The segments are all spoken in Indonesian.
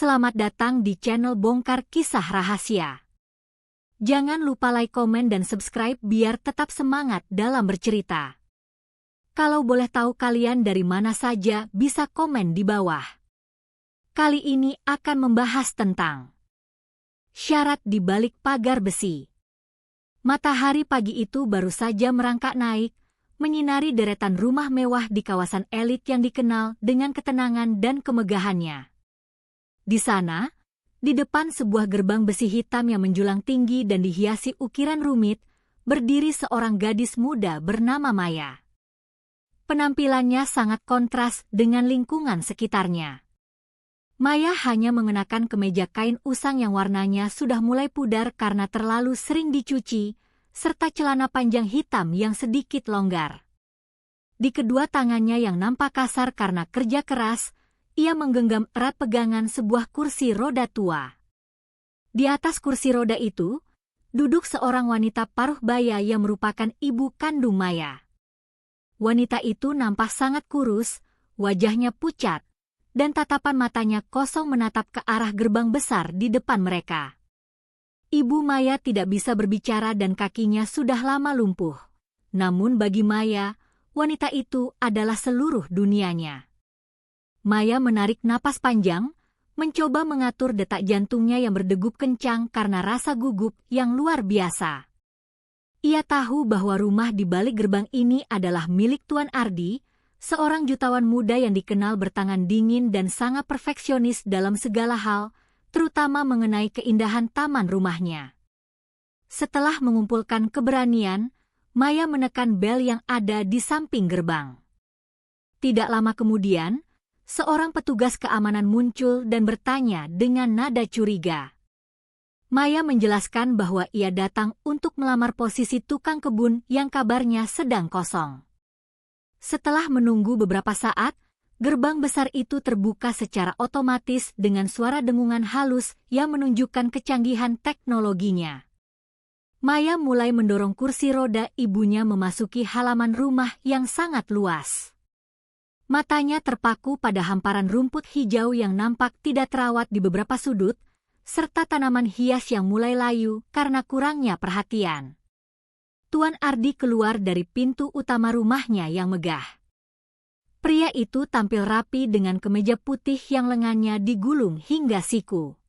Selamat datang di channel Bongkar Kisah Rahasia. Jangan lupa like, komen, dan subscribe biar tetap semangat dalam bercerita. Kalau boleh tahu kalian dari mana saja, bisa komen di bawah. Kali ini akan membahas tentang syarat di balik pagar besi. Matahari pagi itu baru saja merangkak naik, menyinari deretan rumah mewah di kawasan elit yang dikenal dengan ketenangan dan kemegahannya. Di sana, di depan sebuah gerbang besi hitam yang menjulang tinggi dan dihiasi ukiran rumit, berdiri seorang gadis muda bernama Maya. Penampilannya sangat kontras dengan lingkungan sekitarnya. Maya hanya mengenakan kemeja kain usang yang warnanya sudah mulai pudar karena terlalu sering dicuci, serta celana panjang hitam yang sedikit longgar. Di kedua tangannya yang nampak kasar karena kerja keras, ia menggenggam erat pegangan sebuah kursi roda tua. Di atas kursi roda itu, duduk seorang wanita paruh baya yang merupakan ibu kandung Maya. Wanita itu nampak sangat kurus, wajahnya pucat, dan tatapan matanya kosong menatap ke arah gerbang besar di depan mereka. Ibu Maya tidak bisa berbicara dan kakinya sudah lama lumpuh. Namun bagi Maya, wanita itu adalah seluruh dunianya. Maya menarik napas panjang, mencoba mengatur detak jantungnya yang berdegup kencang karena rasa gugup yang luar biasa. Ia tahu bahwa rumah di balik gerbang ini adalah milik Tuan Ardi, seorang jutawan muda yang dikenal bertangan dingin dan sangat perfeksionis dalam segala hal, terutama mengenai keindahan taman rumahnya. Setelah mengumpulkan keberanian, Maya menekan bel yang ada di samping gerbang. Tidak lama kemudian, seorang petugas keamanan muncul dan bertanya dengan nada curiga. Maya menjelaskan bahwa ia datang untuk melamar posisi tukang kebun yang kabarnya sedang kosong. Setelah menunggu beberapa saat, gerbang besar itu terbuka secara otomatis dengan suara dengungan halus yang menunjukkan kecanggihan teknologinya. Maya mulai mendorong kursi roda ibunya memasuki halaman rumah yang sangat luas. Matanya terpaku pada hamparan rumput hijau yang nampak tidak terawat di beberapa sudut, serta tanaman hias yang mulai layu karena kurangnya perhatian. Tuan Ardi keluar dari pintu utama rumahnya yang megah. Pria itu tampil rapi dengan kemeja putih yang lengannya digulung hingga siku.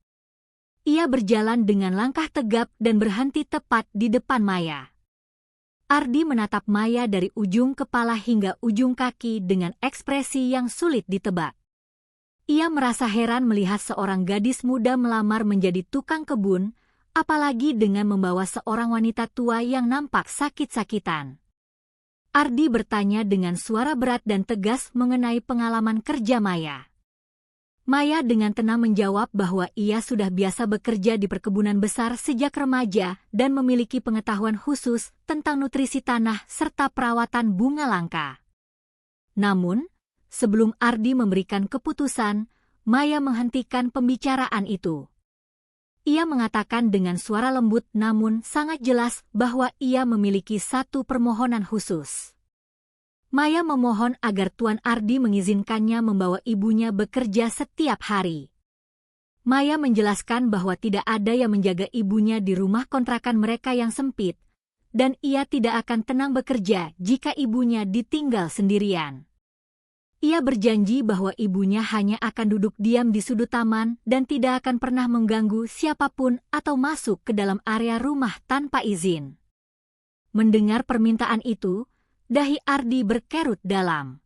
Ia berjalan dengan langkah tegap dan berhenti tepat di depan Maya. Ardi menatap Maya dari ujung kepala hingga ujung kaki dengan ekspresi yang sulit ditebak. Ia merasa heran melihat seorang gadis muda melamar menjadi tukang kebun, apalagi dengan membawa seorang wanita tua yang nampak sakit-sakitan. Ardi bertanya dengan suara berat dan tegas mengenai pengalaman kerja Maya. Maya dengan tenang menjawab bahwa ia sudah biasa bekerja di perkebunan besar sejak remaja dan memiliki pengetahuan khusus tentang nutrisi tanah serta perawatan bunga langka. Namun, sebelum Ardi memberikan keputusan, Maya menghentikan pembicaraan itu. Ia mengatakan dengan suara lembut namun sangat jelas bahwa ia memiliki satu permohonan khusus. Maya memohon agar Tuan Ardi mengizinkannya membawa ibunya bekerja setiap hari. Maya menjelaskan bahwa tidak ada yang menjaga ibunya di rumah kontrakan mereka yang sempit, dan ia tidak akan tenang bekerja jika ibunya ditinggal sendirian. Ia berjanji bahwa ibunya hanya akan duduk diam di sudut taman dan tidak akan pernah mengganggu siapapun atau masuk ke dalam area rumah tanpa izin. Mendengar permintaan itu, dahi Ardi berkerut dalam.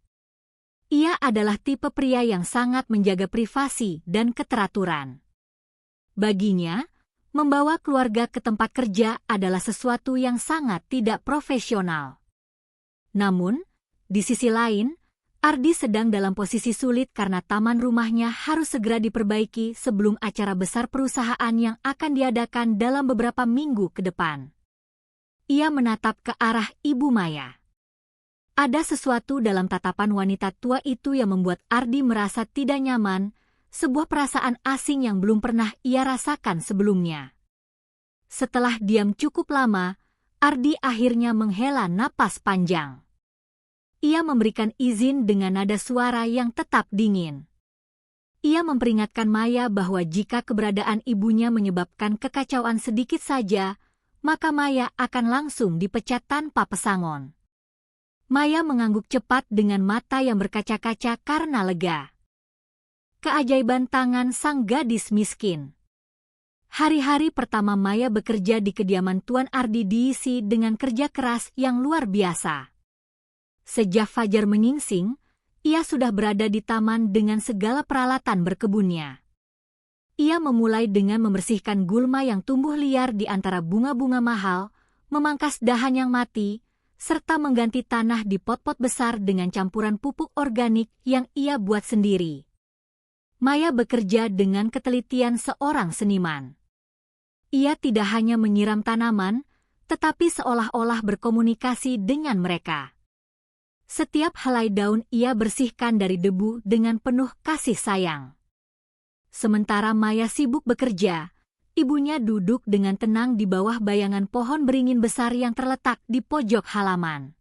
Ia adalah tipe pria yang sangat menjaga privasi dan keteraturan. Baginya, membawa keluarga ke tempat kerja adalah sesuatu yang sangat tidak profesional. Namun, di sisi lain, Ardi sedang dalam posisi sulit karena taman rumahnya harus segera diperbaiki sebelum acara besar perusahaan yang akan diadakan dalam beberapa minggu ke depan. Ia menatap ke arah ibu Maya. Ada sesuatu dalam tatapan wanita tua itu yang membuat Ardi merasa tidak nyaman, sebuah perasaan asing yang belum pernah ia rasakan sebelumnya. Setelah diam cukup lama, Ardi akhirnya menghela napas panjang. Ia memberikan izin dengan nada suara yang tetap dingin. Ia memperingatkan Maya bahwa jika keberadaan ibunya menyebabkan kekacauan sedikit saja, maka Maya akan langsung dipecat tanpa pesangon. Maya mengangguk cepat dengan mata yang berkaca-kaca karena lega. Keajaiban tangan sang gadis miskin. Hari-hari pertama Maya bekerja di kediaman Tuan Ardi diisi dengan kerja keras yang luar biasa. Sejak fajar menyingsing, ia sudah berada di taman dengan segala peralatan berkebunnya. Ia memulai dengan membersihkan gulma yang tumbuh liar di antara bunga-bunga mahal, memangkas dahan yang mati, serta mengganti tanah di pot-pot besar dengan campuran pupuk organik yang ia buat sendiri. Maya bekerja dengan ketelitian seorang seniman. Ia tidak hanya menyiram tanaman, tetapi seolah-olah berkomunikasi dengan mereka. Setiap helai daun ia bersihkan dari debu dengan penuh kasih sayang. Sementara Maya sibuk bekerja, ibunya duduk dengan tenang di bawah bayangan pohon beringin besar yang terletak di pojok halaman.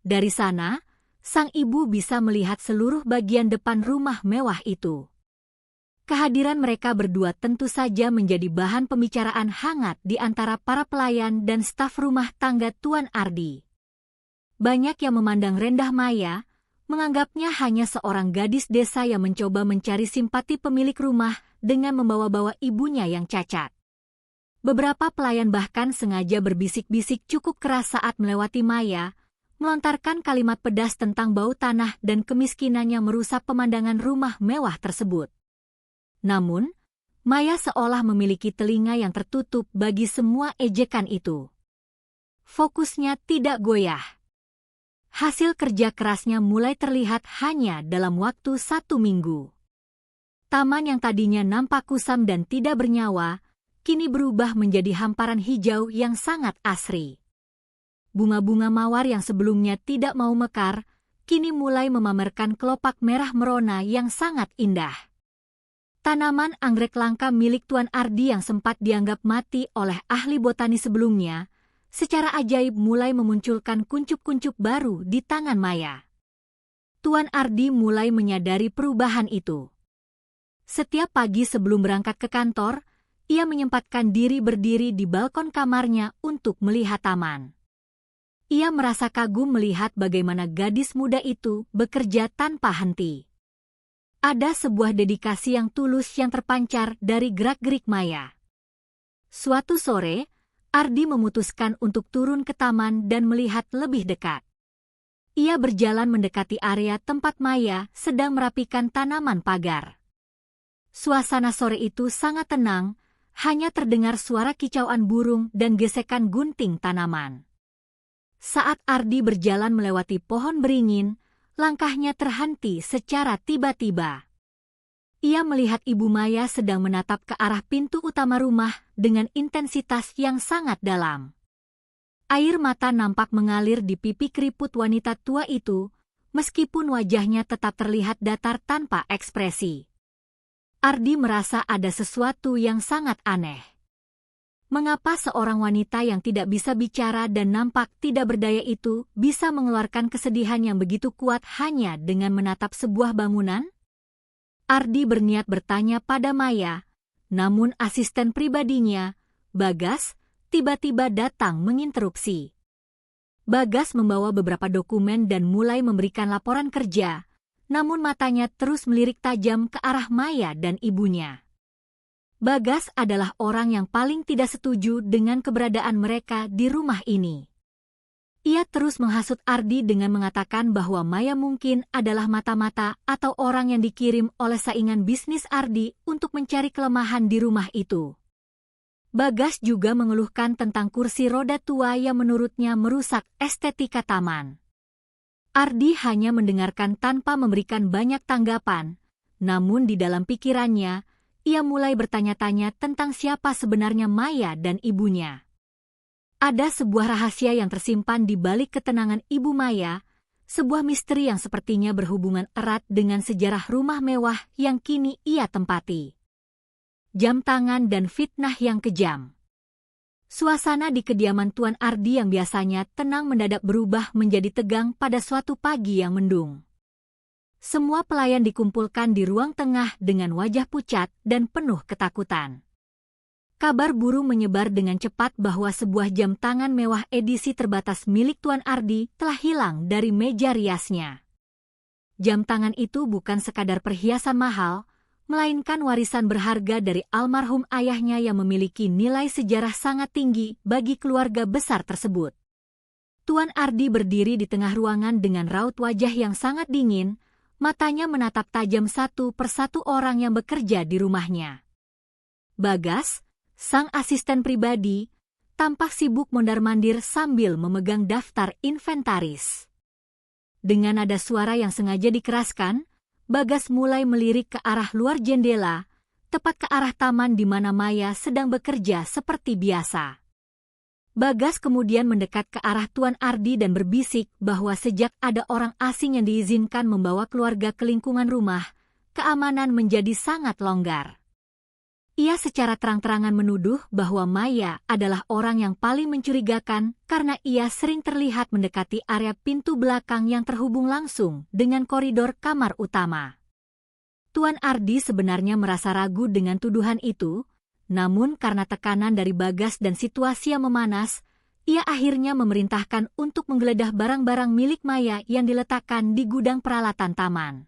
Dari sana, sang ibu bisa melihat seluruh bagian depan rumah mewah itu. Kehadiran mereka berdua tentu saja menjadi bahan pembicaraan hangat di antara para pelayan dan staf rumah tangga Tuan Ardi. Banyak yang memandang rendah Maya, menganggapnya hanya seorang gadis desa yang mencoba mencari simpati pemilik rumah dengan membawa-bawa ibunya yang cacat. Beberapa pelayan bahkan sengaja berbisik-bisik cukup keras saat melewati Maya, melontarkan kalimat pedas tentang bau tanah dan kemiskinan yang merusak pemandangan rumah mewah tersebut. Namun, Maya seolah memiliki telinga yang tertutup bagi semua ejekan itu. Fokusnya tidak goyah. Hasil kerja kerasnya mulai terlihat hanya dalam waktu 1 minggu. Taman yang tadinya nampak kusam dan tidak bernyawa, kini berubah menjadi hamparan hijau yang sangat asri. Bunga-bunga mawar yang sebelumnya tidak mau mekar, kini mulai memamerkan kelopak merah merona yang sangat indah. Tanaman anggrek langka milik Tuan Ardi yang sempat dianggap mati oleh ahli botani sebelumnya, secara ajaib mulai memunculkan kuncup-kuncup baru di tangan Maya. Tuan Ardi mulai menyadari perubahan itu. Setiap pagi sebelum berangkat ke kantor, ia menyempatkan diri berdiri di balkon kamarnya untuk melihat taman. Ia merasa kagum melihat bagaimana gadis muda itu bekerja tanpa henti. Ada sebuah dedikasi yang tulus yang terpancar dari gerak-gerik Maya. Suatu sore, Ardi memutuskan untuk turun ke taman dan melihat lebih dekat. Ia berjalan mendekati area tempat Maya sedang merapikan tanaman pagar. Suasana sore itu sangat tenang, hanya terdengar suara kicauan burung dan gesekan gunting tanaman. Saat Ardi berjalan melewati pohon beringin, langkahnya terhenti secara tiba-tiba. Ia melihat Ibu Maya sedang menatap ke arah pintu utama rumah dengan intensitas yang sangat dalam. Air mata nampak mengalir di pipi keriput wanita tua itu, meskipun wajahnya tetap terlihat datar tanpa ekspresi. Ardi merasa ada sesuatu yang sangat aneh. Mengapa seorang wanita yang tidak bisa bicara dan nampak tidak berdaya itu bisa mengeluarkan kesedihan yang begitu kuat hanya dengan menatap sebuah bangunan? Ardi berniat bertanya pada Maya, namun asisten pribadinya, Bagas, tiba-tiba datang menginterupsi. Bagas membawa beberapa dokumen dan mulai memberikan laporan kerja, namun matanya terus melirik tajam ke arah Maya dan ibunya. Bagas adalah orang yang paling tidak setuju dengan keberadaan mereka di rumah ini. Ia terus menghasut Ardi dengan mengatakan bahwa Maya mungkin adalah mata-mata atau orang yang dikirim oleh saingan bisnis Ardi untuk mencari kelemahan di rumah itu. Bagas juga mengeluhkan tentang kursi roda tua yang menurutnya merusak estetika taman. Ardi hanya mendengarkan tanpa memberikan banyak tanggapan, namun di dalam pikirannya, ia mulai bertanya-tanya tentang siapa sebenarnya Maya dan ibunya. Ada sebuah rahasia yang tersimpan di balik ketenangan Ibu Maya, sebuah misteri yang sepertinya berhubungan erat dengan sejarah rumah mewah yang kini ia tempati. Jam tangan dan fitnah yang kejam. Suasana di kediaman Tuan Ardi yang biasanya tenang mendadak berubah menjadi tegang pada suatu pagi yang mendung. Semua pelayan dikumpulkan di ruang tengah dengan wajah pucat dan penuh ketakutan. Kabar burung menyebar dengan cepat bahwa sebuah jam tangan mewah edisi terbatas milik Tuan Ardi telah hilang dari meja riasnya. Jam tangan itu bukan sekadar perhiasan mahal, melainkan warisan berharga dari almarhum ayahnya yang memiliki nilai sejarah sangat tinggi bagi keluarga besar tersebut. Tuan Ardi berdiri di tengah ruangan dengan raut wajah yang sangat dingin, matanya menatap tajam satu persatu orang yang bekerja di rumahnya. Bagas, sang asisten pribadi, tampak sibuk mondar-mandir sambil memegang daftar inventaris. Dengan nada suara yang sengaja dikeraskan, Bagas mulai melirik ke arah luar jendela, tepat ke arah taman di mana Maya sedang bekerja seperti biasa. Bagas kemudian mendekat ke arah Tuan Ardi dan berbisik bahwa sejak ada orang asing yang diizinkan membawa keluarga ke lingkungan rumah, keamanan menjadi sangat longgar. Ia secara terang-terangan menuduh bahwa Maya adalah orang yang paling mencurigakan karena ia sering terlihat mendekati area pintu belakang yang terhubung langsung dengan koridor kamar utama. Tuan Ardi sebenarnya merasa ragu dengan tuduhan itu, namun karena tekanan dari Bagas dan situasi yang memanas, ia akhirnya memerintahkan untuk menggeledah barang-barang milik Maya yang diletakkan di gudang peralatan taman.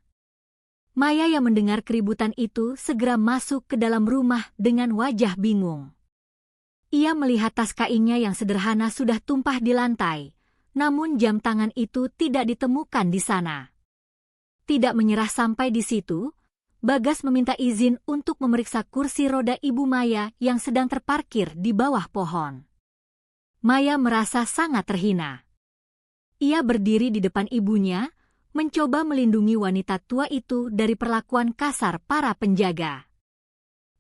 Maya yang mendengar keributan itu segera masuk ke dalam rumah dengan wajah bingung. Ia melihat tas kainnya yang sederhana sudah tumpah di lantai, namun jam tangan itu tidak ditemukan di sana. Tidak menyerah sampai di situ, Bagas meminta izin untuk memeriksa kursi roda ibu Maya yang sedang terparkir di bawah pohon. Maya merasa sangat terhina. Ia berdiri di depan ibunya, mencoba melindungi wanita tua itu dari perlakuan kasar para penjaga.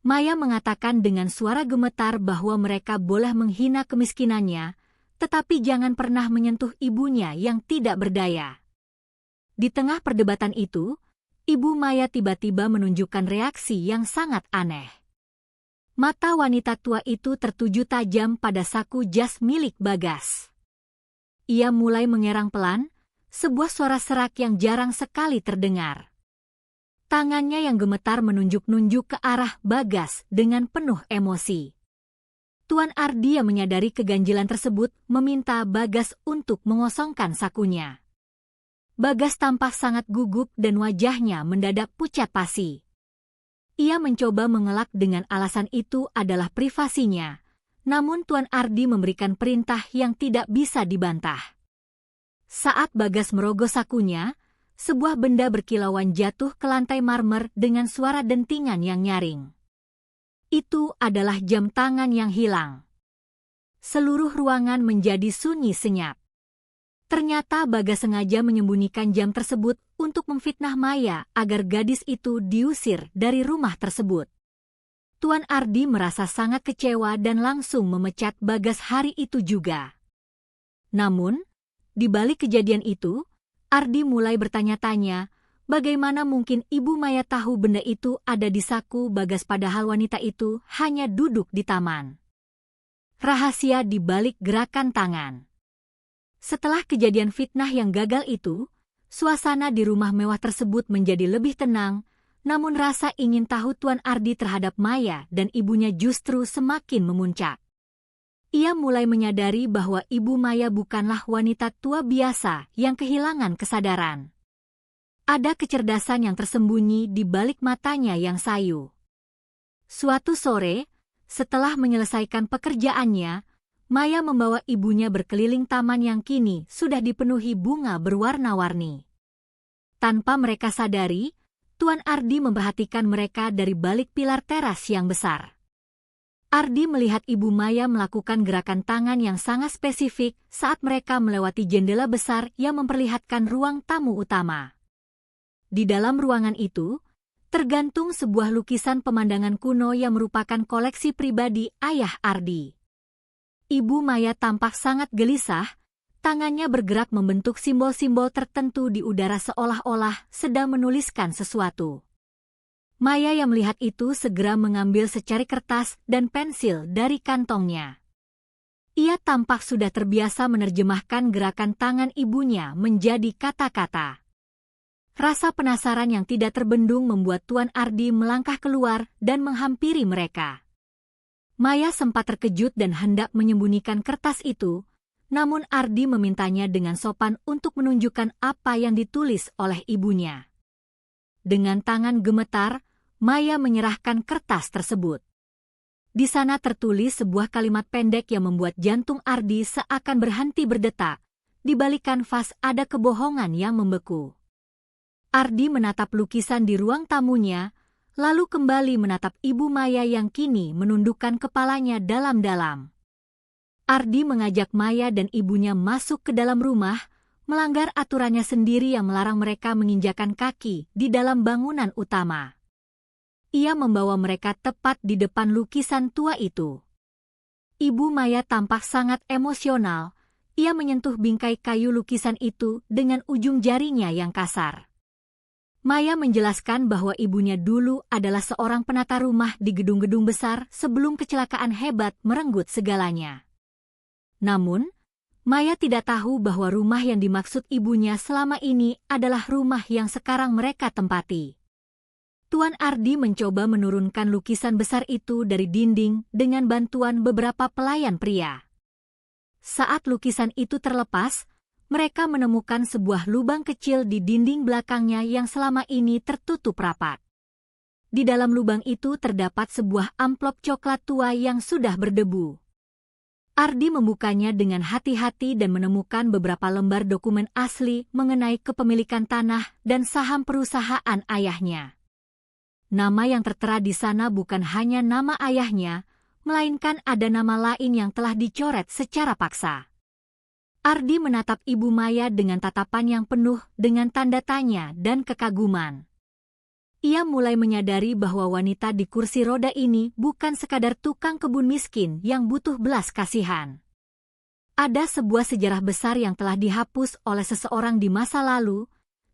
Maya mengatakan dengan suara gemetar bahwa mereka boleh menghina kemiskinannya, tetapi jangan pernah menyentuh ibunya yang tidak berdaya. Di tengah perdebatan itu, Ibu Maya tiba-tiba menunjukkan reaksi yang sangat aneh. Mata wanita tua itu tertuju tajam pada saku jas milik Bagas. Ia mulai mengerang pelan, sebuah suara serak yang jarang sekali terdengar. Tangannya yang gemetar menunjuk-nunjuk ke arah Bagas dengan penuh emosi. Tuan Ardi yang menyadari keganjilan tersebut meminta Bagas untuk mengosongkan sakunya. Bagas tampak sangat gugup dan wajahnya mendadak pucat pasi. Ia mencoba mengelak dengan alasan itu adalah privasinya, namun Tuan Ardi memberikan perintah yang tidak bisa dibantah. Saat Bagas merogoh sakunya, sebuah benda berkilauan jatuh ke lantai marmer dengan suara dentingan yang nyaring. Itu adalah jam tangan yang hilang. Seluruh ruangan menjadi sunyi senyap. Ternyata Bagas sengaja menyembunyikan jam tersebut untuk memfitnah Maya agar gadis itu diusir dari rumah tersebut. Tuan Ardi merasa sangat kecewa dan langsung memecat Bagas hari itu juga. Namun, di balik kejadian itu, Ardi mulai bertanya-tanya, bagaimana mungkin Ibu Maya tahu benda itu ada di saku Bagas padahal wanita itu hanya duduk di taman. Rahasia di balik gerakan tangan. Setelah kejadian fitnah yang gagal itu, suasana di rumah mewah tersebut menjadi lebih tenang, namun rasa ingin tahu Tuan Ardi terhadap Maya dan ibunya justru semakin memuncak. Ia mulai menyadari bahwa Ibu Maya bukanlah wanita tua biasa yang kehilangan kesadaran. Ada kecerdasan yang tersembunyi di balik matanya yang sayu. Suatu sore, setelah menyelesaikan pekerjaannya, Maya membawa ibunya berkeliling taman yang kini sudah dipenuhi bunga berwarna-warni. Tanpa mereka sadari, Tuan Ardi memperhatikan mereka dari balik pilar teras yang besar. Ardi melihat Ibu Maya melakukan gerakan tangan yang sangat spesifik saat mereka melewati jendela besar yang memperlihatkan ruang tamu utama. Di dalam ruangan itu, tergantung sebuah lukisan pemandangan kuno yang merupakan koleksi pribadi ayah Ardi. Ibu Maya tampak sangat gelisah, tangannya bergerak membentuk simbol-simbol tertentu di udara seolah-olah sedang menuliskan sesuatu. Maya yang melihat itu segera mengambil secari kertas dan pensil dari kantongnya. Ia tampak sudah terbiasa menerjemahkan gerakan tangan ibunya menjadi kata-kata. Rasa penasaran yang tidak terbendung membuat Tuan Ardi melangkah keluar dan menghampiri mereka. Maya sempat terkejut dan hendak menyembunyikan kertas itu, namun Ardi memintanya dengan sopan untuk menunjukkan apa yang ditulis oleh ibunya. Dengan tangan gemetar, Maya menyerahkan kertas tersebut. Di sana tertulis sebuah kalimat pendek yang membuat jantung Ardi seakan berhenti berdetak. Di balik kanvas ada kebohongan yang membeku. Ardi menatap lukisan di ruang tamunya, lalu kembali menatap Ibu Maya yang kini menundukkan kepalanya dalam-dalam. Ardi mengajak Maya dan ibunya masuk ke dalam rumah, melanggar aturannya sendiri yang melarang mereka menginjakan kaki di dalam bangunan utama. Ia membawa mereka tepat di depan lukisan tua itu. Ibu Maya tampak sangat emosional. Ia menyentuh bingkai kayu lukisan itu dengan ujung jarinya yang kasar. Maya menjelaskan bahwa ibunya dulu adalah seorang penata rumah di gedung-gedung besar sebelum kecelakaan hebat merenggut segalanya. Namun, Maya tidak tahu bahwa rumah yang dimaksud ibunya selama ini adalah rumah yang sekarang mereka tempati. Tuan Ardi mencoba menurunkan lukisan besar itu dari dinding dengan bantuan beberapa pelayan pria. Saat lukisan itu terlepas, mereka menemukan sebuah lubang kecil di dinding belakangnya yang selama ini tertutup rapat. Di dalam lubang itu terdapat sebuah amplop coklat tua yang sudah berdebu. Ardi membukanya dengan hati-hati dan menemukan beberapa lembar dokumen asli mengenai kepemilikan tanah dan saham perusahaan ayahnya. Nama yang tertera di sana bukan hanya nama ayahnya, melainkan ada nama lain yang telah dicoret secara paksa. Ardi menatap Ibu Maya dengan tatapan yang penuh dengan tanda tanya dan kekaguman. Ia mulai menyadari bahwa wanita di kursi roda ini bukan sekadar tukang kebun miskin yang butuh belas kasihan. Ada sebuah sejarah besar yang telah dihapus oleh seseorang di masa lalu,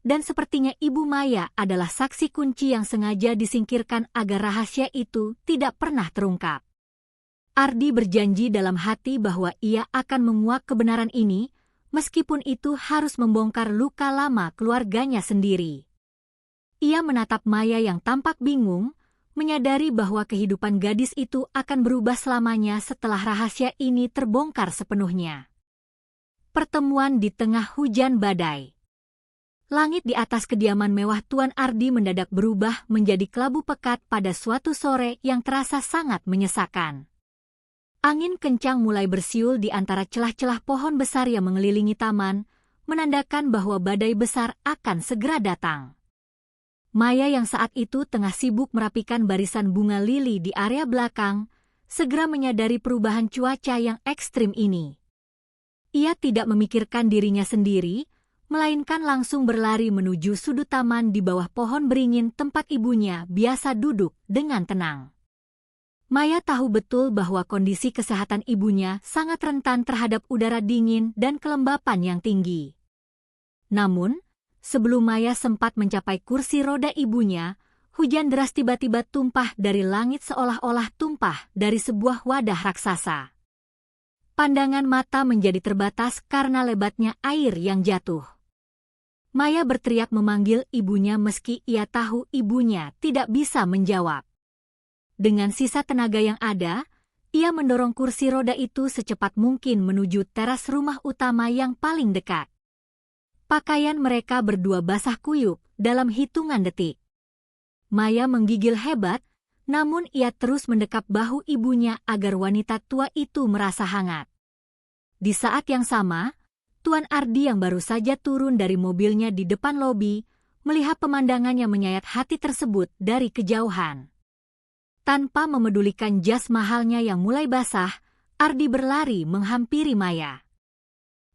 dan sepertinya Ibu Maya adalah saksi kunci yang sengaja disingkirkan agar rahasia itu tidak pernah terungkap. Ardi berjanji dalam hati bahwa ia akan menguak kebenaran ini, meskipun itu harus membongkar luka lama keluarganya sendiri. Ia menatap Maya yang tampak bingung, menyadari bahwa kehidupan gadis itu akan berubah selamanya setelah rahasia ini terbongkar sepenuhnya. Pertemuan di tengah hujan badai. Langit di atas kediaman mewah Tuan Ardi mendadak berubah menjadi kelabu pekat pada suatu sore yang terasa sangat menyesakan. Angin kencang mulai bersiul di antara celah-celah pohon besar yang mengelilingi taman, menandakan bahwa badai besar akan segera datang. Maya yang saat itu tengah sibuk merapikan barisan bunga lili di area belakang, segera menyadari perubahan cuaca yang ekstrim ini. Ia tidak memikirkan dirinya sendiri, melainkan langsung berlari menuju sudut taman di bawah pohon beringin tempat ibunya biasa duduk dengan tenang. Maya tahu betul bahwa kondisi kesehatan ibunya sangat rentan terhadap udara dingin dan kelembapan yang tinggi. Namun, sebelum Maya sempat mencapai kursi roda ibunya, hujan deras tiba-tiba tumpah dari langit seolah-olah tumpah dari sebuah wadah raksasa. Pandangan mata menjadi terbatas karena lebatnya air yang jatuh. Maya berteriak memanggil ibunya meski ia tahu ibunya tidak bisa menjawab. Dengan sisa tenaga yang ada, ia mendorong kursi roda itu secepat mungkin menuju teras rumah utama yang paling dekat. Pakaian mereka berdua basah kuyup dalam hitungan detik. Maya menggigil hebat, namun ia terus mendekap bahu ibunya agar wanita tua itu merasa hangat. Di saat yang sama, Tuan Ardi yang baru saja turun dari mobilnya di depan lobi, melihat pemandangan yang menyayat hati tersebut dari kejauhan. Tanpa memedulikan jas mahalnya yang mulai basah, Ardi berlari menghampiri Maya.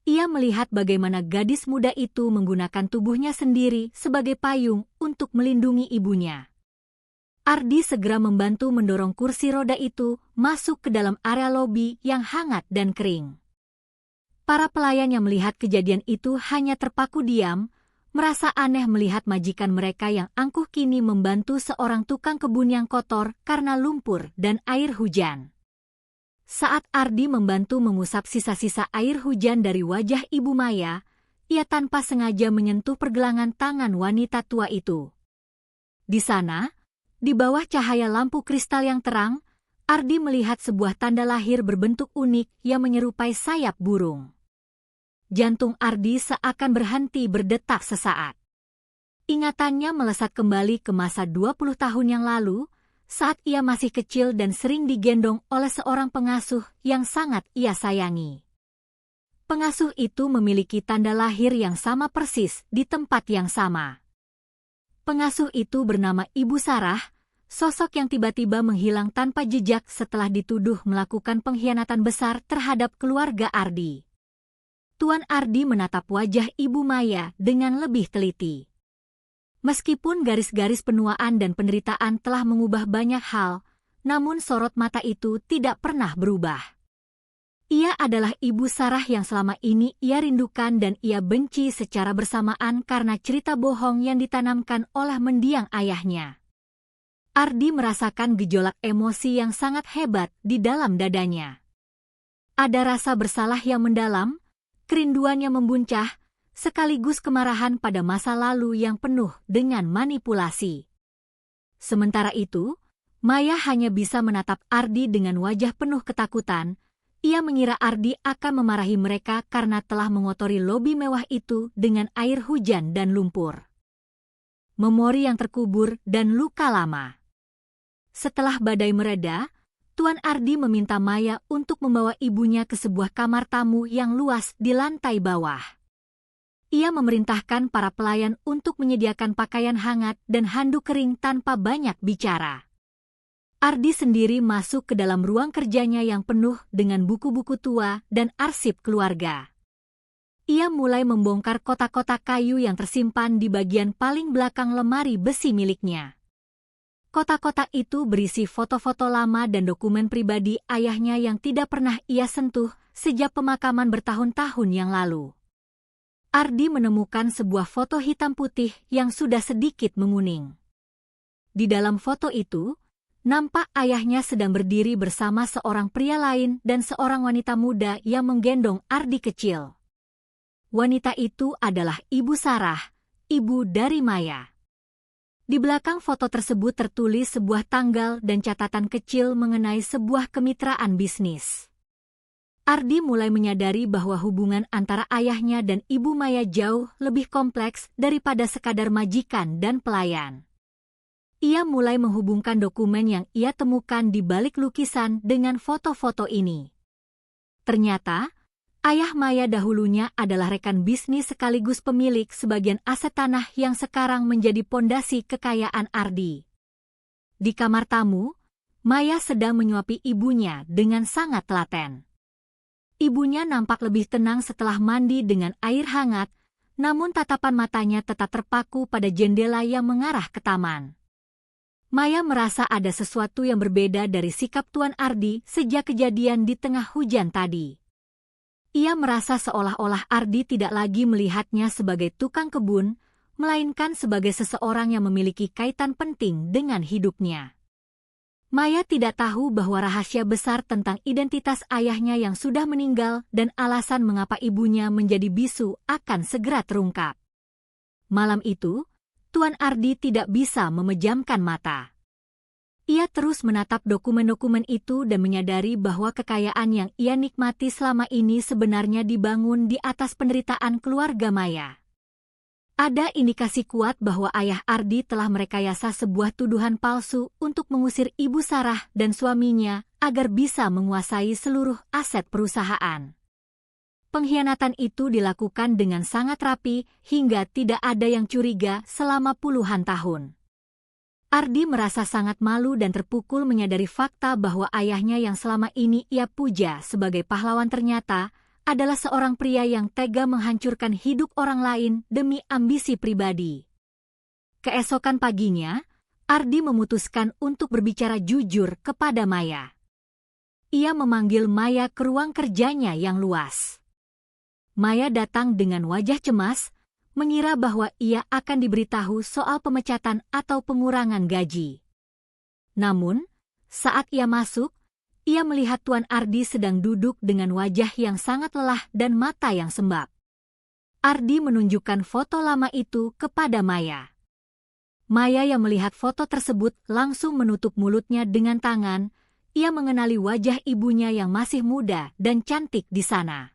Ia melihat bagaimana gadis muda itu menggunakan tubuhnya sendiri sebagai payung untuk melindungi ibunya. Ardi segera membantu mendorong kursi roda itu masuk ke dalam area lobi yang hangat dan kering. Para pelayan yang melihat kejadian itu hanya terpaku diam, merasa aneh melihat majikan mereka yang angkuh kini membantu seorang tukang kebun yang kotor karena lumpur dan air hujan. Saat Ardi membantu mengusap sisa-sisa air hujan dari wajah Ibu Maya, ia tanpa sengaja menyentuh pergelangan tangan wanita tua itu. Di sana, di bawah cahaya lampu kristal yang terang, Ardi melihat sebuah tanda lahir berbentuk unik yang menyerupai sayap burung. Jantung Ardi seakan berhenti berdetak sesaat. Ingatannya melesat kembali ke masa 20 tahun yang lalu, saat ia masih kecil dan sering digendong oleh seorang pengasuh yang sangat ia sayangi. Pengasuh itu memiliki tanda lahir yang sama persis di tempat yang sama. Pengasuh itu bernama Ibu Sarah, sosok yang tiba-tiba menghilang tanpa jejak setelah dituduh melakukan pengkhianatan besar terhadap keluarga Ardi. Tuan Ardi menatap wajah Ibu Maya dengan lebih teliti. Meskipun garis-garis penuaan dan penderitaan telah mengubah banyak hal, namun sorot mata itu tidak pernah berubah. Ia adalah Ibu Sarah yang selama ini ia rindukan dan ia benci secara bersamaan karena cerita bohong yang ditanamkan oleh mendiang ayahnya. Ardi merasakan gejolak emosi yang sangat hebat di dalam dadanya. Ada rasa bersalah yang mendalam, kerinduan yang membuncah, sekaligus kemarahan pada masa lalu yang penuh dengan manipulasi. Sementara itu, Maya hanya bisa menatap Ardi dengan wajah penuh ketakutan. Ia mengira Ardi akan memarahi mereka karena telah mengotori lobi mewah itu dengan air hujan dan lumpur. Memori yang terkubur dan luka lama. Setelah badai mereda, Tuan Ardi meminta Maya untuk membawa ibunya ke sebuah kamar tamu yang luas di lantai bawah. Ia memerintahkan para pelayan untuk menyediakan pakaian hangat dan handuk kering tanpa banyak bicara. Ardi sendiri masuk ke dalam ruang kerjanya yang penuh dengan buku-buku tua dan arsip keluarga. Ia mulai membongkar kotak-kotak kayu yang tersimpan di bagian paling belakang lemari besi miliknya. Kotak-kotak itu berisi foto-foto lama dan dokumen pribadi ayahnya yang tidak pernah ia sentuh sejak pemakaman bertahun-tahun yang lalu. Ardi menemukan sebuah foto hitam putih yang sudah sedikit menguning. Di dalam foto itu, nampak ayahnya sedang berdiri bersama seorang pria lain dan seorang wanita muda yang menggendong Ardi kecil. Wanita itu adalah Ibu Sarah, ibu dari Maya. Di belakang foto tersebut tertulis sebuah tanggal dan catatan kecil mengenai sebuah kemitraan bisnis. Ardi mulai menyadari bahwa hubungan antara ayahnya dan Ibu Maya jauh lebih kompleks daripada sekadar majikan dan pelayan. Ia mulai menghubungkan dokumen yang ia temukan di balik lukisan dengan foto-foto ini. Ternyata, ayah Maya dahulunya adalah rekan bisnis sekaligus pemilik sebagian aset tanah yang sekarang menjadi pondasi kekayaan Ardi. Di kamar tamu, Maya sedang menyuapi ibunya dengan sangat telaten. Ibunya nampak lebih tenang setelah mandi dengan air hangat, namun tatapan matanya tetap terpaku pada jendela yang mengarah ke taman. Maya merasa ada sesuatu yang berbeda dari sikap Tuan Ardi sejak kejadian di tengah hujan tadi. Ia merasa seolah-olah Ardi tidak lagi melihatnya sebagai tukang kebun, melainkan sebagai seseorang yang memiliki kaitan penting dengan hidupnya. Maya tidak tahu bahwa rahasia besar tentang identitas ayahnya yang sudah meninggal dan alasan mengapa ibunya menjadi bisu akan segera terungkap. Malam itu, Tuan Ardi tidak bisa memejamkan mata. Ia terus menatap dokumen-dokumen itu dan menyadari bahwa kekayaan yang ia nikmati selama ini sebenarnya dibangun di atas penderitaan keluarga Maya. Ada indikasi kuat bahwa ayah Ardi telah merekayasa sebuah tuduhan palsu untuk mengusir Ibu Sarah dan suaminya agar bisa menguasai seluruh aset perusahaan. Pengkhianatan itu dilakukan dengan sangat rapi hingga tidak ada yang curiga selama puluhan tahun. Ardi merasa sangat malu dan terpukul menyadari fakta bahwa ayahnya yang selama ini ia puja sebagai pahlawan ternyata adalah seorang pria yang tega menghancurkan hidup orang lain demi ambisi pribadi. Keesokan paginya, Ardi memutuskan untuk berbicara jujur kepada Maya. Ia memanggil Maya ke ruang kerjanya yang luas. Maya datang dengan wajah cemas, mengira bahwa ia akan diberitahu soal pemecatan atau pengurangan gaji. Namun, saat ia masuk, ia melihat Tuan Ardi sedang duduk dengan wajah yang sangat lelah dan mata yang sembab. Ardi menunjukkan foto lama itu kepada Maya. Maya yang melihat foto tersebut langsung menutup mulutnya dengan tangan. Ia mengenali wajah ibunya yang masih muda dan cantik di sana.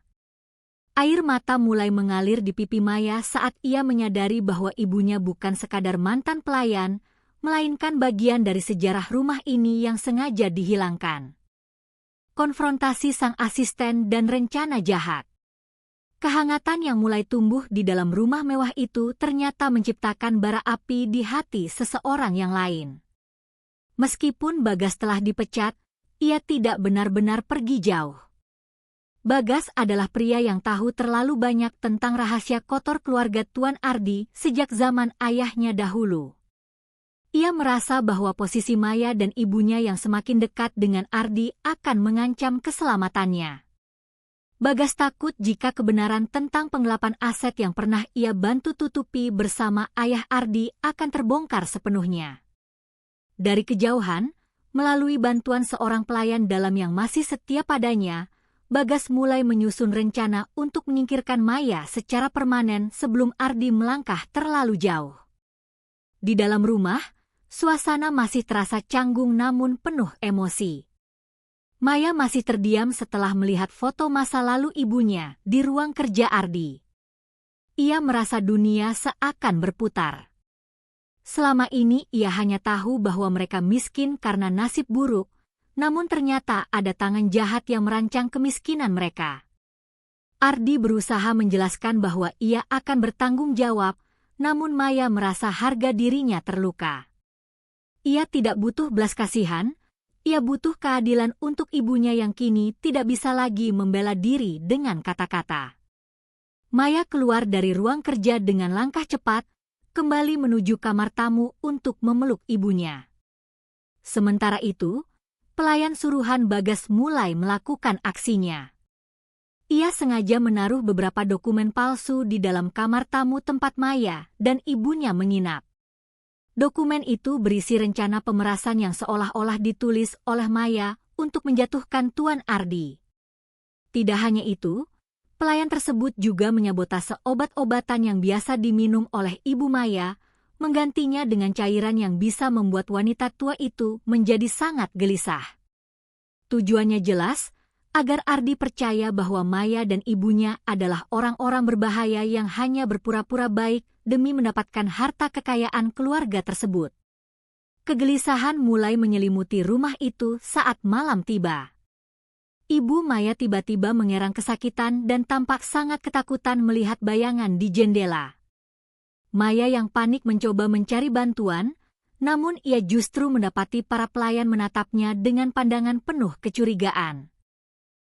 Air mata mulai mengalir di pipi Maya saat ia menyadari bahwa ibunya bukan sekadar mantan pelayan, melainkan bagian dari sejarah rumah ini yang sengaja dihilangkan. Konfrontasi sang asisten dan rencana jahat. Kehangatan yang mulai tumbuh di dalam rumah mewah itu ternyata menciptakan bara api di hati seseorang yang lain. Meskipun Bagas telah dipecat, ia tidak benar-benar pergi jauh. Bagas adalah pria yang tahu terlalu banyak tentang rahasia kotor keluarga Tuan Ardi sejak zaman ayahnya dahulu. Ia merasa bahwa posisi Maya dan ibunya yang semakin dekat dengan Ardi akan mengancam keselamatannya. Bagas takut jika kebenaran tentang penggelapan aset yang pernah ia bantu tutupi bersama ayah Ardi akan terbongkar sepenuhnya. Dari kejauhan, melalui bantuan seorang pelayan dalam yang masih setia padanya, Bagas mulai menyusun rencana untuk menyingkirkan Maya secara permanen sebelum Ardi melangkah terlalu jauh. Di dalam rumah, suasana masih terasa canggung namun penuh emosi. Maya masih terdiam setelah melihat foto masa lalu ibunya di ruang kerja Ardi. Ia merasa dunia seakan berputar. Selama ini ia hanya tahu bahwa mereka miskin karena nasib buruk, namun ternyata ada tangan jahat yang merancang kemiskinan mereka. Ardi berusaha menjelaskan bahwa ia akan bertanggung jawab, namun Maya merasa harga dirinya terluka. Ia tidak butuh belas kasihan. Ia butuh keadilan untuk ibunya yang kini tidak bisa lagi membela diri dengan kata-kata. Maya keluar dari ruang kerja dengan langkah cepat, kembali menuju kamar tamu untuk memeluk ibunya. Sementara itu, pelayan suruhan Bagas mulai melakukan aksinya. Ia sengaja menaruh beberapa dokumen palsu di dalam kamar tamu tempat Maya dan ibunya menginap. Dokumen itu berisi rencana pemerasan yang seolah-olah ditulis oleh Maya untuk menjatuhkan Tuan Ardi. Tidak hanya itu, pelayan tersebut juga menyabotase obat-obatan yang biasa diminum oleh Ibu Maya, menggantinya dengan cairan yang bisa membuat wanita tua itu menjadi sangat gelisah. Tujuannya jelas, agar Ardi percaya bahwa Maya dan ibunya adalah orang-orang berbahaya yang hanya berpura-pura baik demi mendapatkan harta kekayaan keluarga tersebut. Kegelisahan mulai menyelimuti rumah itu saat malam tiba. Ibu Maya tiba-tiba mengerang kesakitan dan tampak sangat ketakutan melihat bayangan di jendela. Maya yang panik mencoba mencari bantuan, namun ia justru mendapati para pelayan menatapnya dengan pandangan penuh kecurigaan.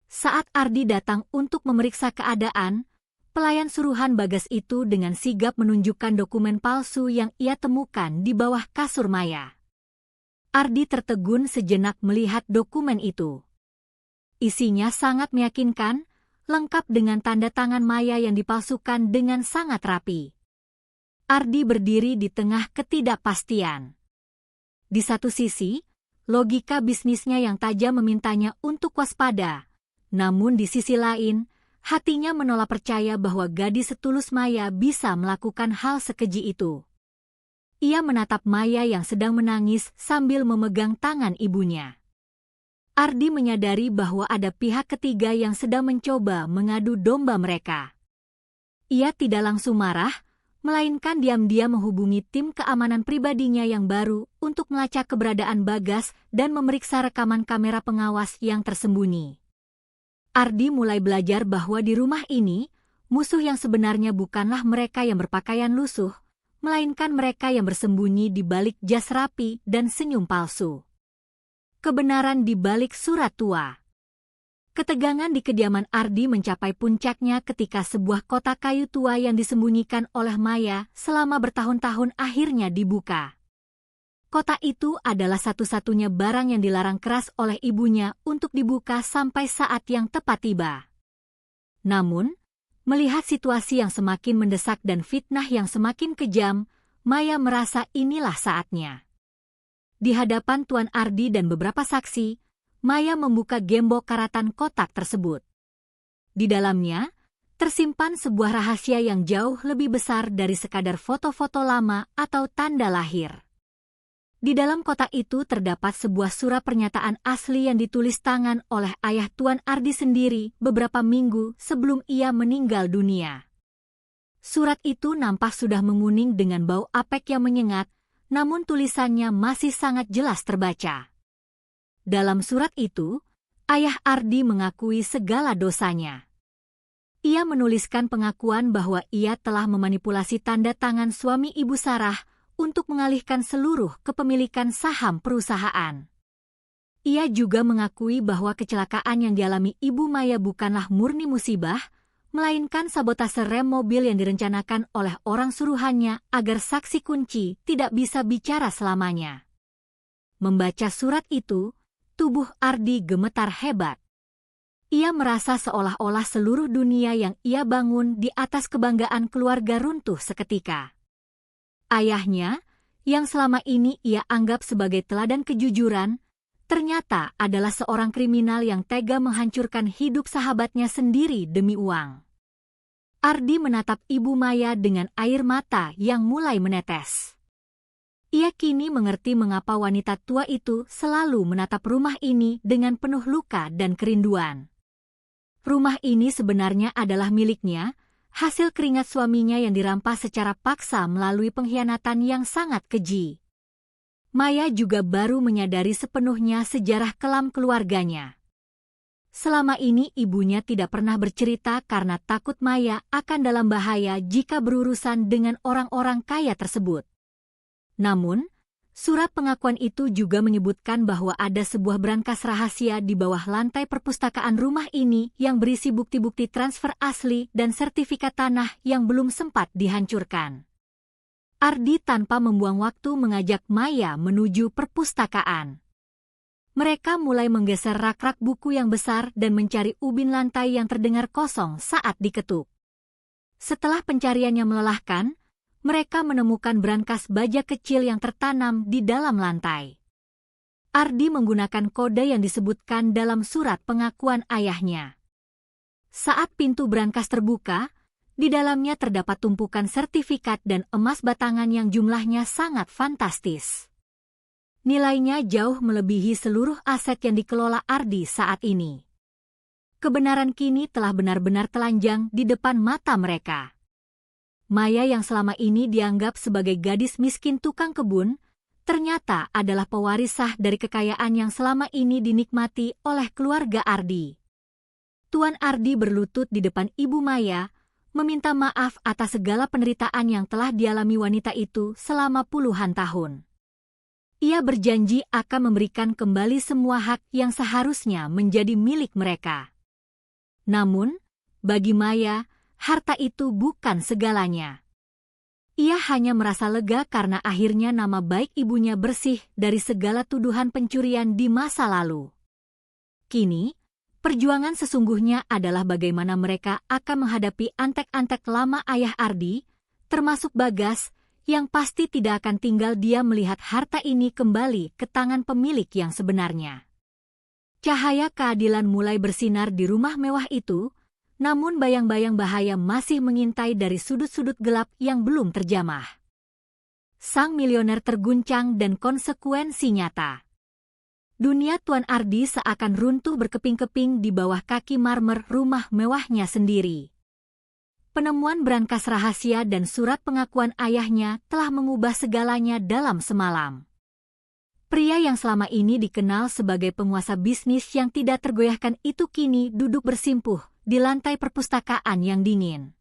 Saat Ardi datang untuk memeriksa keadaan, pelayan suruhan Bagas itu dengan sigap menunjukkan dokumen palsu yang ia temukan di bawah kasur Maya. Ardi tertegun sejenak melihat dokumen itu. Isinya sangat meyakinkan, lengkap dengan tanda tangan Maya yang dipalsukan dengan sangat rapi. Ardi berdiri di tengah ketidakpastian. Di satu sisi, logika bisnisnya yang tajam memintanya untuk waspada. Namun di sisi lain, hatinya menolak percaya bahwa gadis setulus Maya bisa melakukan hal sekeji itu. Ia menatap Maya yang sedang menangis sambil memegang tangan ibunya. Ardi menyadari bahwa ada pihak ketiga yang sedang mencoba mengadu domba mereka. Ia tidak langsung marah, melainkan diam-diam menghubungi tim keamanan pribadinya yang baru untuk melacak keberadaan Bagas dan memeriksa rekaman kamera pengawas yang tersembunyi. Ardi mulai belajar bahwa di rumah ini, musuh yang sebenarnya bukanlah mereka yang berpakaian lusuh, melainkan mereka yang bersembunyi di balik jas rapi dan senyum palsu. Kebenaran di balik surat tua. Ketegangan di kediaman Ardi mencapai puncaknya ketika sebuah kotak kayu tua yang disembunyikan oleh Maya selama bertahun-tahun akhirnya dibuka. Kotak itu adalah satu-satunya barang yang dilarang keras oleh ibunya untuk dibuka sampai saat yang tepat tiba. Namun, melihat situasi yang semakin mendesak dan fitnah yang semakin kejam, Maya merasa inilah saatnya. Di hadapan Tuan Ardi dan beberapa saksi, Maya membuka gembok karatan kotak tersebut. Di dalamnya, tersimpan sebuah rahasia yang jauh lebih besar dari sekadar foto-foto lama atau tanda lahir. Di dalam kotak itu terdapat sebuah surat pernyataan asli yang ditulis tangan oleh ayah Tuan Ardi sendiri beberapa minggu sebelum ia meninggal dunia. Surat itu nampak sudah menguning dengan bau apek yang menyengat, namun tulisannya masih sangat jelas terbaca. Dalam surat itu, ayah Ardi mengakui segala dosanya. Ia menuliskan pengakuan bahwa ia telah memanipulasi tanda tangan suami Ibu Sarah untuk mengalihkan seluruh kepemilikan saham perusahaan. Ia juga mengakui bahwa kecelakaan yang dialami Ibu Maya bukanlah murni musibah, melainkan sabotase rem mobil yang direncanakan oleh orang suruhannya agar saksi kunci tidak bisa bicara selamanya. Membaca surat itu, tubuh Ardi gemetar hebat. Ia merasa seolah-olah seluruh dunia yang ia bangun di atas kebanggaan keluarga runtuh seketika. Ayahnya, yang selama ini ia anggap sebagai teladan kejujuran, ternyata adalah seorang kriminal yang tega menghancurkan hidup sahabatnya sendiri demi uang. Ardi menatap Ibu Maya dengan air mata yang mulai menetes. Ia kini mengerti mengapa wanita tua itu selalu menatap rumah ini dengan penuh luka dan kerinduan. Rumah ini sebenarnya adalah miliknya, hasil keringat suaminya yang dirampas secara paksa melalui pengkhianatan yang sangat keji. Maya juga baru menyadari sepenuhnya sejarah kelam keluarganya. Selama ini ibunya tidak pernah bercerita karena takut Maya akan dalam bahaya jika berurusan dengan orang-orang kaya tersebut. Namun, surat pengakuan itu juga menyebutkan bahwa ada sebuah brankas rahasia di bawah lantai perpustakaan rumah ini yang berisi bukti-bukti transfer asli dan sertifikat tanah yang belum sempat dihancurkan. Ardi tanpa membuang waktu mengajak Maya menuju perpustakaan. Mereka mulai menggeser rak-rak buku yang besar dan mencari ubin lantai yang terdengar kosong saat diketuk. Setelah pencariannya melelahkan, mereka menemukan brankas baja kecil yang tertanam di dalam lantai. Ardi menggunakan kode yang disebutkan dalam surat pengakuan ayahnya. Saat pintu brankas terbuka, di dalamnya terdapat tumpukan sertifikat dan emas batangan yang jumlahnya sangat fantastis. Nilainya jauh melebihi seluruh aset yang dikelola Ardi saat ini. Kebenaran kini telah benar-benar telanjang di depan mata mereka. Maya yang selama ini dianggap sebagai gadis miskin tukang kebun, ternyata adalah pewaris sah dari kekayaan yang selama ini dinikmati oleh keluarga Ardi. Tuan Ardi berlutut di depan Ibu Maya, meminta maaf atas segala penderitaan yang telah dialami wanita itu selama puluhan tahun. Ia berjanji akan memberikan kembali semua hak yang seharusnya menjadi milik mereka. Namun, bagi Maya, harta itu bukan segalanya. Ia hanya merasa lega karena akhirnya nama baik ibunya bersih dari segala tuduhan pencurian di masa lalu. Kini, perjuangan sesungguhnya adalah bagaimana mereka akan menghadapi antek-antek lama ayah Ardi, termasuk Bagas, yang pasti tidak akan tinggal dia melihat harta ini kembali ke tangan pemilik yang sebenarnya. Cahaya keadilan mulai bersinar di rumah mewah itu, namun bayang-bayang bahaya masih mengintai dari sudut-sudut gelap yang belum terjamah. Sang milioner terguncang dan konsekuensi nyata. Dunia Tuan Ardi seakan runtuh berkeping-keping di bawah kaki marmer rumah mewahnya sendiri. Penemuan brankas rahasia dan surat pengakuan ayahnya telah mengubah segalanya dalam semalam. Pria yang selama ini dikenal sebagai penguasa bisnis yang tidak tergoyahkan itu kini duduk bersimpuh di lantai perpustakaan yang dingin.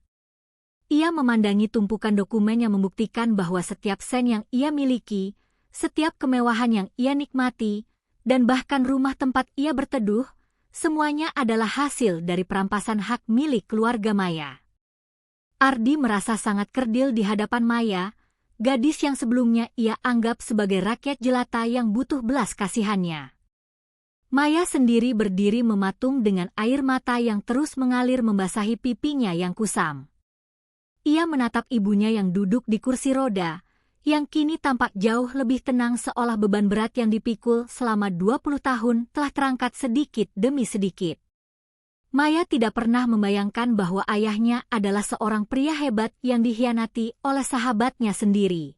Ia memandangi tumpukan dokumen yang membuktikan bahwa setiap sen yang ia miliki, setiap kemewahan yang ia nikmati, dan bahkan rumah tempat ia berteduh, semuanya adalah hasil dari perampasan hak milik keluarga Maya. Ardi merasa sangat kerdil di hadapan Maya, gadis yang sebelumnya ia anggap sebagai rakyat jelata yang butuh belas kasihannya. Maya sendiri berdiri mematung dengan air mata yang terus mengalir membasahi pipinya yang kusam. Ia menatap ibunya yang duduk di kursi roda, yang kini tampak jauh lebih tenang seolah beban berat yang dipikul selama 20 tahun telah terangkat sedikit demi sedikit. Maya tidak pernah membayangkan bahwa ayahnya adalah seorang pria hebat yang dikhianati oleh sahabatnya sendiri.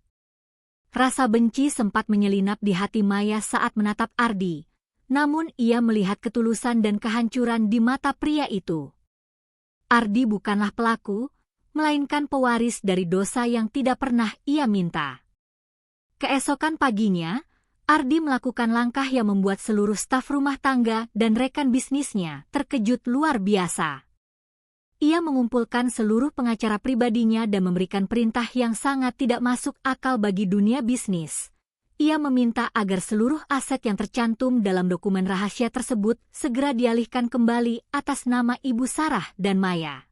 Rasa benci sempat menyelinap di hati Maya saat menatap Ardi, namun ia melihat ketulusan dan kehancuran di mata pria itu. Ardi bukanlah pelaku, melainkan pewaris dari dosa yang tidak pernah ia minta. Keesokan paginya, Ardi melakukan langkah yang membuat seluruh staf rumah tangga dan rekan bisnisnya terkejut luar biasa. Ia mengumpulkan seluruh pengacara pribadinya dan memberikan perintah yang sangat tidak masuk akal bagi dunia bisnis. Ia meminta agar seluruh aset yang tercantum dalam dokumen rahasia tersebut segera dialihkan kembali atas nama Ibu Sarah dan Maya.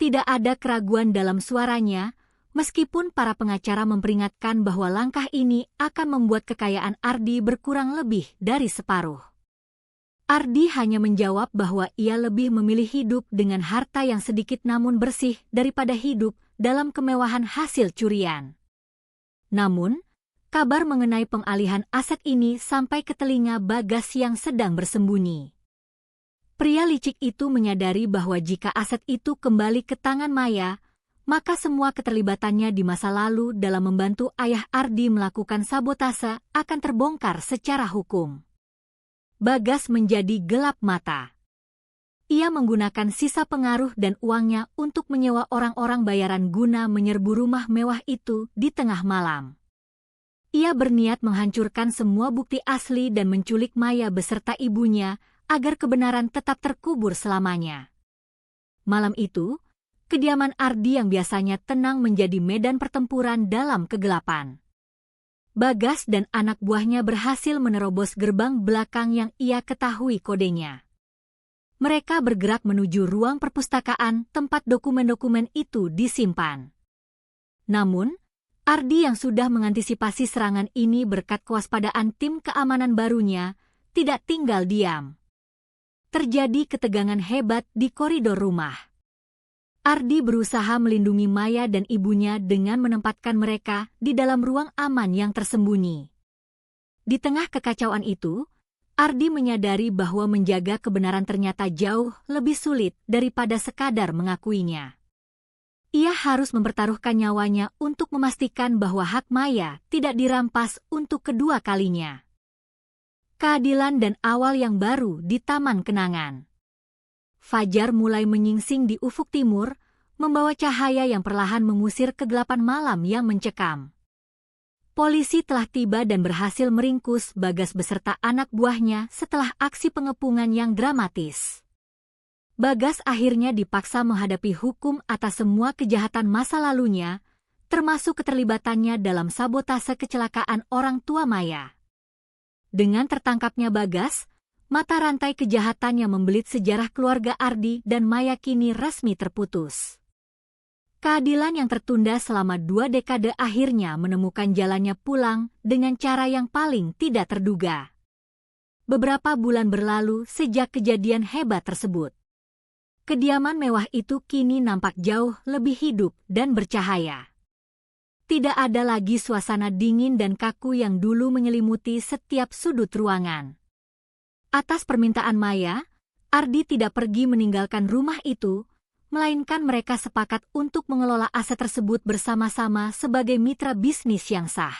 Tidak ada keraguan dalam suaranya, meskipun para pengacara memperingatkan bahwa langkah ini akan membuat kekayaan Ardi berkurang lebih dari separuh. Ardi hanya menjawab bahwa ia lebih memilih hidup dengan harta yang sedikit namun bersih daripada hidup dalam kemewahan hasil curian. Namun, kabar mengenai pengalihan aset ini sampai ke telinga Bagas yang sedang bersembunyi. Pria licik itu menyadari bahwa jika aset itu kembali ke tangan Maya, maka semua keterlibatannya di masa lalu dalam membantu ayah Ardi melakukan sabotase akan terbongkar secara hukum. Bagas menjadi gelap mata. Ia menggunakan sisa pengaruh dan uangnya untuk menyewa orang-orang bayaran guna menyerbu rumah mewah itu di tengah malam. Ia berniat menghancurkan semua bukti asli dan menculik Maya beserta ibunya agar kebenaran tetap terkubur selamanya. Malam itu, kediaman Ardi yang biasanya tenang menjadi medan pertempuran dalam kegelapan. Bagas dan anak buahnya berhasil menerobos gerbang belakang yang ia ketahui kodenya. Mereka bergerak menuju ruang perpustakaan tempat dokumen-dokumen itu disimpan. Namun, Ardi yang sudah mengantisipasi serangan ini berkat kewaspadaan tim keamanan barunya, tidak tinggal diam. Terjadi ketegangan hebat di koridor rumah. Ardi berusaha melindungi Maya dan ibunya dengan menempatkan mereka di dalam ruang aman yang tersembunyi. Di tengah kekacauan itu, Ardi menyadari bahwa menjaga kebenaran ternyata jauh lebih sulit daripada sekadar mengakuinya. Ia harus mempertaruhkan nyawanya untuk memastikan bahwa hak Maya tidak dirampas untuk kedua kalinya. Keadilan dan awal yang baru di Taman Kenangan. Fajar mulai menyingsing di ufuk timur, membawa cahaya yang perlahan mengusir kegelapan malam yang mencekam. Polisi telah tiba dan berhasil meringkus Bagas beserta anak buahnya setelah aksi pengepungan yang dramatis. Bagas akhirnya dipaksa menghadapi hukum atas semua kejahatan masa lalunya, termasuk keterlibatannya dalam sabotase kecelakaan orang tua Maya. Dengan tertangkapnya Bagas, mata rantai kejahatan yang membelit sejarah keluarga Ardi dan Maya kini resmi terputus. Keadilan yang tertunda selama 2 dekade akhirnya menemukan jalannya pulang dengan cara yang paling tidak terduga. Beberapa bulan berlalu sejak kejadian hebat tersebut. Kediaman mewah itu kini nampak jauh lebih hidup dan bercahaya. Tidak ada lagi suasana dingin dan kaku yang dulu menyelimuti setiap sudut ruangan. Atas permintaan Maya, Ardi tidak pergi meninggalkan rumah itu, melainkan mereka sepakat untuk mengelola aset tersebut bersama-sama sebagai mitra bisnis yang sah.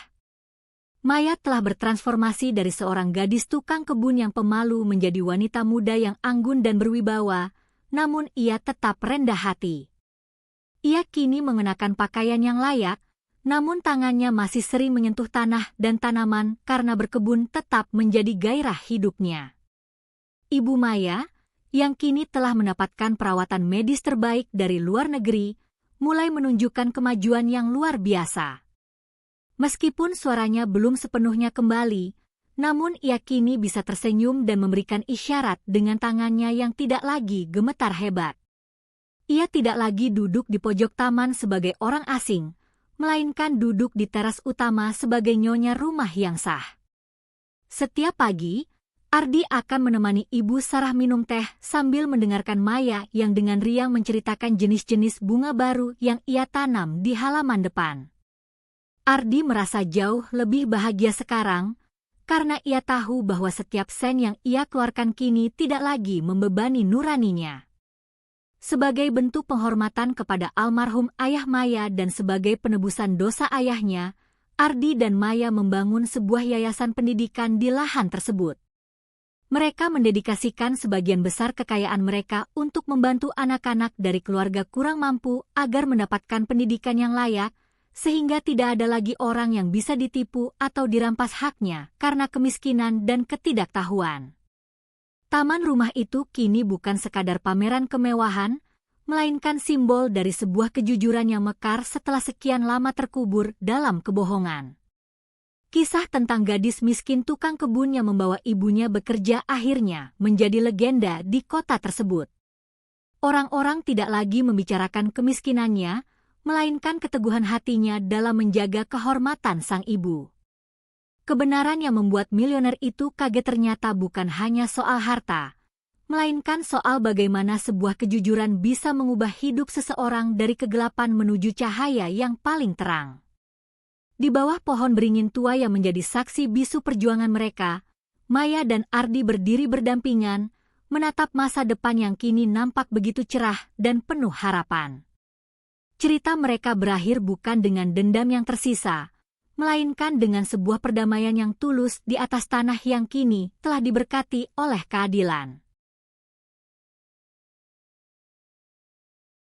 Maya telah bertransformasi dari seorang gadis tukang kebun yang pemalu menjadi wanita muda yang anggun dan berwibawa, namun ia tetap rendah hati. Ia kini mengenakan pakaian yang layak, namun tangannya masih sering menyentuh tanah dan tanaman karena berkebun tetap menjadi gairah hidupnya. Ibu Maya, yang kini telah mendapatkan perawatan medis terbaik dari luar negeri, mulai menunjukkan kemajuan yang luar biasa. Meskipun suaranya belum sepenuhnya kembali, namun ia kini bisa tersenyum dan memberikan isyarat dengan tangannya yang tidak lagi gemetar hebat. Ia tidak lagi duduk di pojok taman sebagai orang asing, melainkan duduk di teras utama sebagai nyonya rumah yang sah. Setiap pagi, Ardi akan menemani Ibu Sarah minum teh sambil mendengarkan Maya yang dengan riang menceritakan jenis-jenis bunga baru yang ia tanam di halaman depan. Ardi merasa jauh lebih bahagia sekarang, karena ia tahu bahwa setiap sen yang ia keluarkan kini tidak lagi membebani nuraninya. Sebagai bentuk penghormatan kepada almarhum ayah Maya dan sebagai penebusan dosa ayahnya, Ardi dan Maya membangun sebuah yayasan pendidikan di lahan tersebut. Mereka mendedikasikan sebagian besar kekayaan mereka untuk membantu anak-anak dari keluarga kurang mampu agar mendapatkan pendidikan yang layak, sehingga tidak ada lagi orang yang bisa ditipu atau dirampas haknya karena kemiskinan dan ketidaktahuan. Taman rumah itu kini bukan sekadar pameran kemewahan, melainkan simbol dari sebuah kejujuran yang mekar setelah sekian lama terkubur dalam kebohongan. Kisah tentang gadis miskin tukang kebun yang membawa ibunya bekerja akhirnya menjadi legenda di kota tersebut. Orang-orang tidak lagi membicarakan kemiskinannya, melainkan keteguhan hatinya dalam menjaga kehormatan sang ibu. Kebenaran yang membuat milioner itu kaget ternyata bukan hanya soal harta, melainkan soal bagaimana sebuah kejujuran bisa mengubah hidup seseorang dari kegelapan menuju cahaya yang paling terang. Di bawah pohon beringin tua yang menjadi saksi bisu perjuangan mereka, Maya dan Ardi berdiri berdampingan, menatap masa depan yang kini nampak begitu cerah dan penuh harapan. Cerita mereka berakhir bukan dengan dendam yang tersisa, melainkan dengan sebuah perdamaian yang tulus di atas tanah yang kini telah diberkati oleh keadilan.